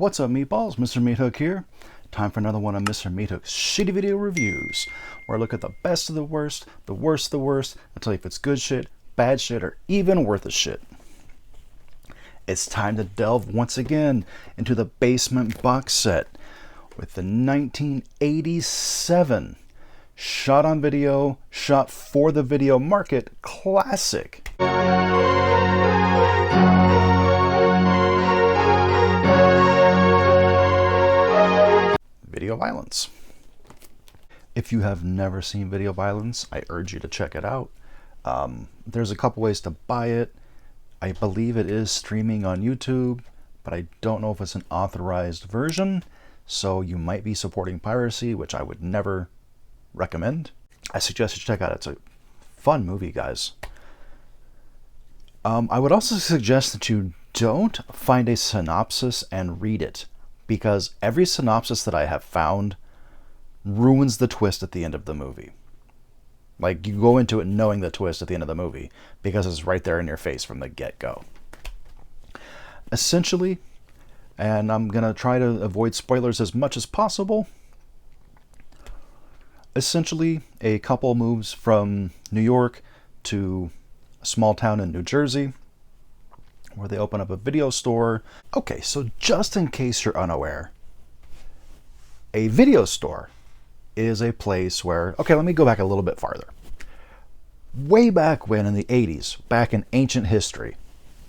What's up, meatballs? Mr. Meathook here. Time for another one of Mr. Meathook's shitty video reviews, where I look at the best of the worst of the worst, and tell you if it's good shit, bad shit, or even worth a shit. It's time to delve once again into the Basement box set with the 1987 shot on video, shot for the video market classic. Video Violence. If you have never seen Video Violence, I urge you to check it out. There's a couple ways to buy it. I believe it is streaming on YouTube, but I don't know if it's an authorized version, so you might be supporting piracy, which I would never recommend. I suggest you check it out. It's a fun movie, guys. I would also suggest that you don't find a synopsis and read it, because every synopsis that I have found ruins the twist at the end of the movie. Like, you go into it knowing the twist at the end of the movie because it's right there in your face from the get-go. Essentially, and I'm going to try to avoid spoilers as much as possible, essentially a couple moves from New York to a small town in New Jersey, where they open up a video store. Okay, so just in case you're unaware, a video store is a place where, okay, let me go back a little bit farther. Way back when in the 80s, back in ancient history,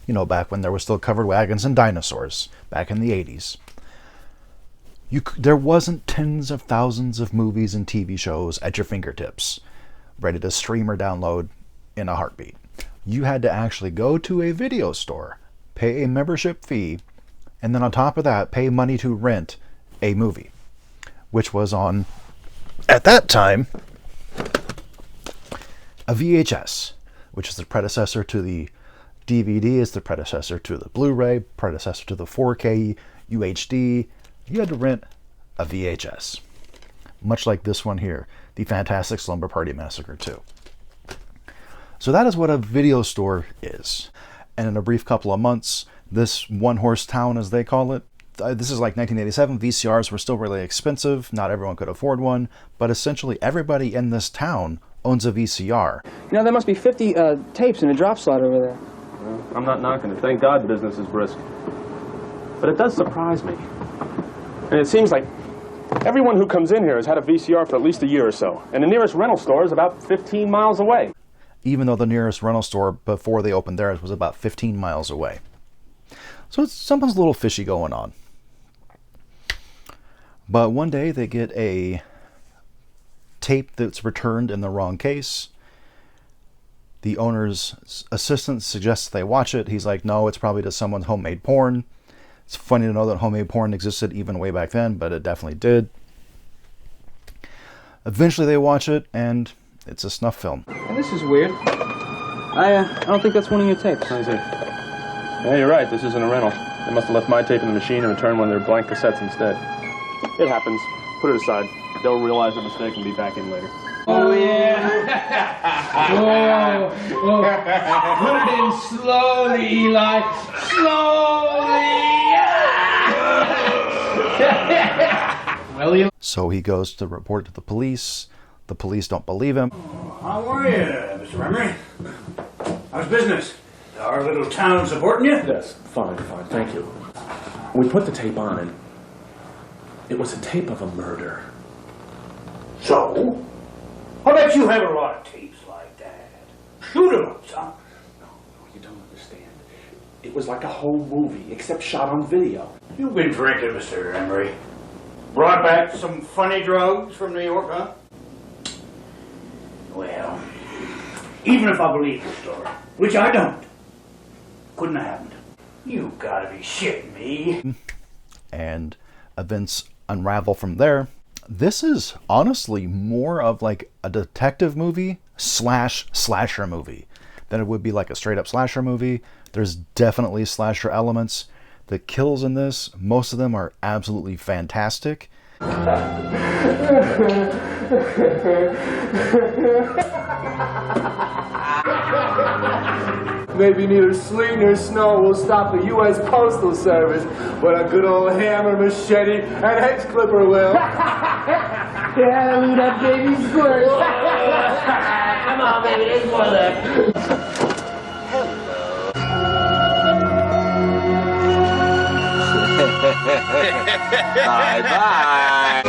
you know, back when there were still covered wagons and dinosaurs, back in the 80s, there wasn't tens of thousands of movies and TV shows at your fingertips, ready to stream or download in a heartbeat. You had to actually go to a video store, pay a membership fee, and then on top of that, pay money to rent a movie, which was on, at that time, a VHS, which is the predecessor to the DVD, is the predecessor to the Blu-ray, predecessor to the 4K UHD. You had to rent a VHS, much like this one here, the Fantastic Slumber Party Massacre 2. So that is what a video store is. And in a brief couple of months, this one-horse town, as they call it, this is like 1987, VCRs were still really expensive. Not everyone could afford one, but essentially everybody in this town owns a VCR. You know, there must be 50 tapes in a drop slot over there. Well, I'm not knocking it. Thank God business is brisk. But it does surprise me. And it seems like everyone who comes in here has had a VCR for at least a year or so. And the nearest rental store is about 15 miles away. Even though the nearest rental store before they opened theirs was about 15 miles away. So something's a little fishy going on. But one day they get a tape that's returned in the wrong case. The owner's assistant suggests they watch it. He's like, no, it's probably just someone's homemade porn. It's funny to know that homemade porn existed even way back then, but it definitely did. Eventually they watch it, and it's a snuff film. Hey, this is weird. I don't think that's one of your tapes. Is it? Yeah, you're right. This isn't a rental. They must have left my tape in the machine and returned one of their blank cassettes instead. It happens. Put it aside. They'll realize their mistake and be back in later. Oh, yeah. Oh. Put it in slowly, Eli. Slowly. Well, Eli. So he goes to report to the police. The police don't believe him. How are you, Mr. Emery? How's business? Our little town supporting you? Yes, fine, thank you. We put the tape on, and it was a tape of a murder. So? I bet you have a lot of tapes like that. Shoot 'em up, son. No, you don't understand. It was like a whole movie, except shot on video. You've been drinking, Mr. Emery. Brought back some funny drugs from New York, huh? Well, even if I believe the story, which I don't, couldn't have happened. You gotta be shitting me. And events unravel from there. This is honestly more of like a detective movie / slasher movie than it would be like a straight up slasher movie. There's definitely slasher elements. The kills in this, most of them are absolutely fantastic. Maybe neither sleet nor snow will stop the U.S. Postal Service, but a good old hammer, machete, and hedge clipper will. Yeah, look at that baby squirt. Come on, baby, there's more left. Bye-bye.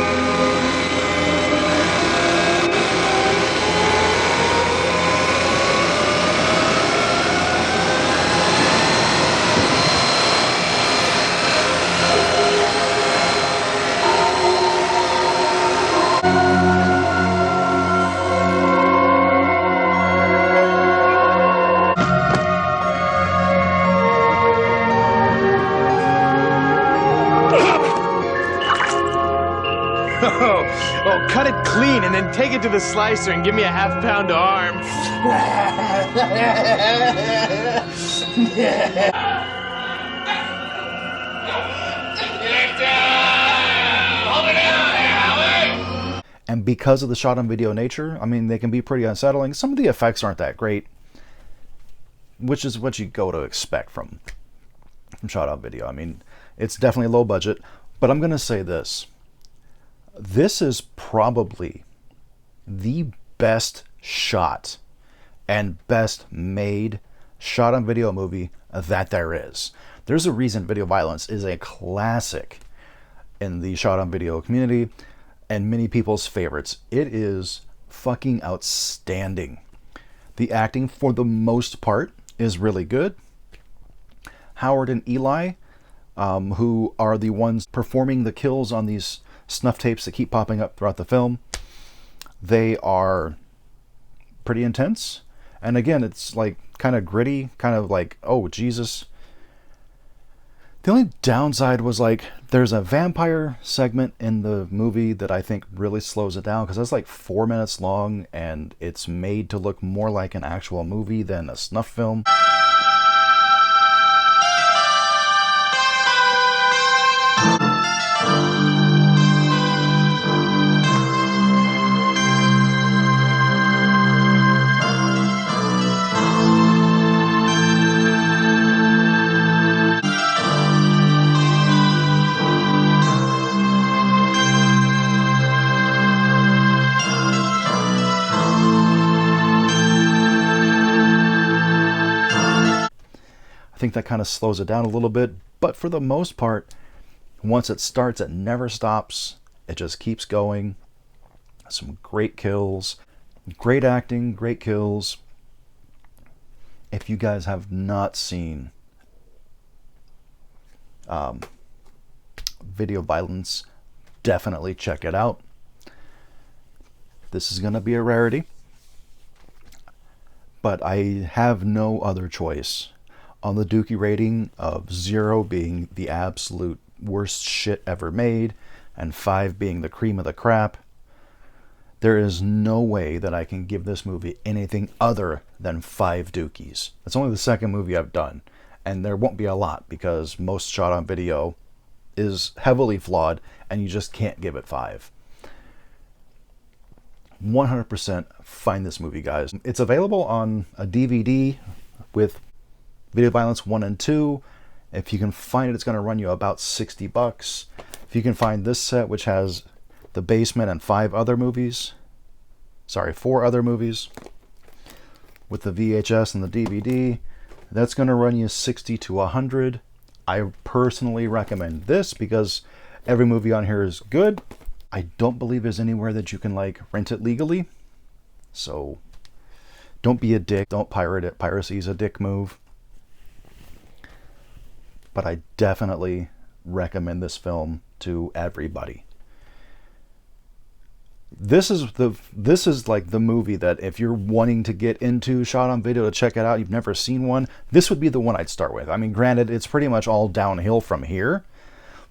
Oh, cut it clean and then take it to the slicer and give me a half-pound arm. And because of the shot on video nature, I mean, they can be pretty unsettling. Some of the effects aren't that great, which is what you go to expect from shot on video. I mean, it's definitely low budget, but I'm going to say this. This is probably the best shot and best made shot on video movie that there is. There's a reason video violence is a classic in the shot on video community and many people's favorites. It is fucking outstanding. The acting, for the most part, is really good. Howard and Eli, who are the ones performing the kills on these snuff tapes that keep popping up throughout the film, they are pretty intense. And again, it's like kind of gritty, kind of like, oh Jesus. The only downside was like there's a vampire segment in the movie that I think really slows it down, because that's like 4 minutes long and it's made to look more like an actual movie than a snuff film. I think that kind of slows it down a little bit, but for the most part, once it starts, it never stops. It just keeps going. Some great kills, great acting, great kills. If you guys have not seen video violence, definitely check it out. This is going to be a rarity, but I have no other choice. On the Dookie rating of 0 being the absolute worst shit ever made, and 5 being the cream of the crap, there is no way that I can give this movie anything other than 5 Dookies. It's only the second movie I've done, and there won't be a lot because most shot on video is heavily flawed, and you just can't give it 5. 100% find this movie, guys. It's available on a DVD with Video Violence 1 and 2. If you can find it, it's going to run you about $60. If you can find this set, which has The Basement and 4 other movies, with the VHS and the DVD, that's going to run you $60 to $100. I personally recommend this because every movie on here is good. I don't believe there's anywhere that you can like rent it legally, so don't be a dick. Don't pirate it. Piracy is a dick move. But I definitely recommend this film to everybody. This is like the movie that if you're wanting to get into shot on video to check it out, you've never seen one, this would be the one I'd start with. I mean, granted, it's pretty much all downhill from here,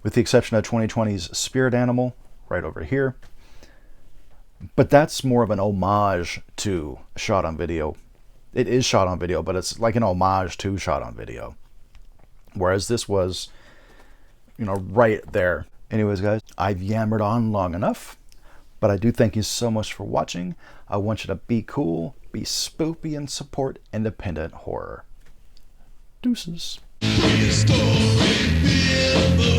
with the exception of 2020's Spirit Animal right over here. But that's more of an homage to shot on video. It is shot on video, but it's like an homage to shot on video. Whereas this was, you know, right there. Anyways, guys, I've yammered on long enough, but I do thank you so much for watching. I want you to be cool, be spoopy, and support independent horror. Deuces. Prehistoric people.